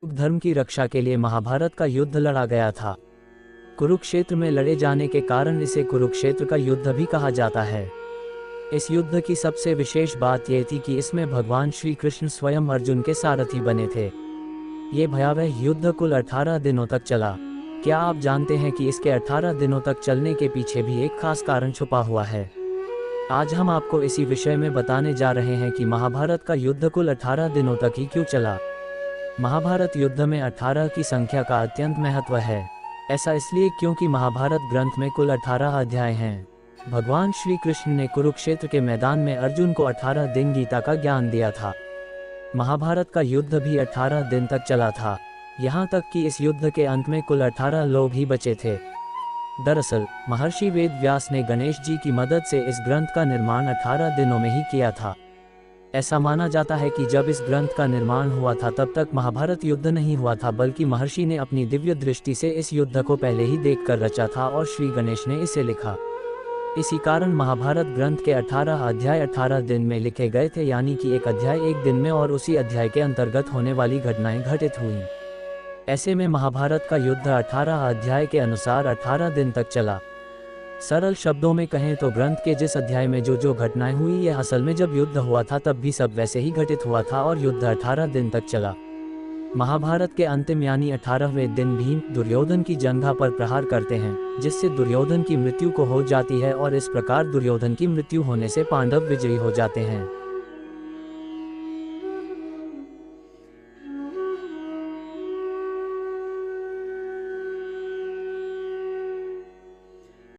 धर्म की रक्षा के लिए महाभारत का युद्ध लड़ा गया था। कुरुक्षेत्र में लड़े जाने के कारण इसे कुरुक्षेत्र का युद्ध भी कहा जाता है। इस युद्ध की सबसे विशेष बात यह थी कि इसमें भगवान श्री कृष्ण स्वयं अर्जुन के सारथी बने थे। ये भयावह युद्ध कुल 18 दिनों तक चला। क्या आप जानते हैं कि इसके 18 दिनों तक चलने के पीछे भी एक खास कारण छुपा हुआ है? आज हम आपको इसी विषय में बताने जा रहे हैं कि महाभारत का युद्ध कुल 18 दिनों तक ही क्यों चला। महाभारत युद्ध में 18 की संख्या का अत्यंत महत्व है। ऐसा इसलिए क्योंकि महाभारत ग्रंथ में कुल 18 अध्याय हैं। भगवान श्री कृष्ण ने कुरुक्षेत्र के मैदान में अर्जुन को 18 दिन गीता का ज्ञान दिया था। महाभारत का युद्ध भी 18 दिन तक चला था, यहाँ तक कि इस युद्ध के अंत में कुल 18 लोग ही बचे थे। दरअसल महर्षि वेद व्यास ने गणेश जी की मदद से इस ग्रंथ का निर्माण 18 दिनों में ही किया था। ऐसा माना जाता है कि जब इस ग्रंथ का निर्माण हुआ था तब तक महाभारत युद्ध नहीं हुआ था, बल्कि महर्षि ने अपनी दिव्य दृष्टि से इस युद्ध को पहले ही देखकर रचा था और श्री गणेश ने इसे लिखा। इसी कारण महाभारत ग्रंथ के 18 अध्याय 18 दिन में लिखे गए थे, यानी कि एक अध्याय एक दिन में और उसी अध्याय के अंतर्गत होने वाली घटनाएं घटित हुई। ऐसे में महाभारत का युद्ध 18 अध्याय के अनुसार 18 दिन तक चला। सरल शब्दों में कहें तो ग्रंथ के जिस अध्याय में जो घटनाएं हुई, यह असल में जब युद्ध हुआ था तब भी सब वैसे ही घटित हुआ था और युद्ध 18 दिन तक चला। महाभारत के अंतिम यानी 18वें दिन भीम दुर्योधन की जंघा पर प्रहार करते हैं, जिससे दुर्योधन की मृत्यु को हो जाती है और इस प्रकार दुर्योधन की मृत्यु होने से पांडव विजयी हो जाते हैं।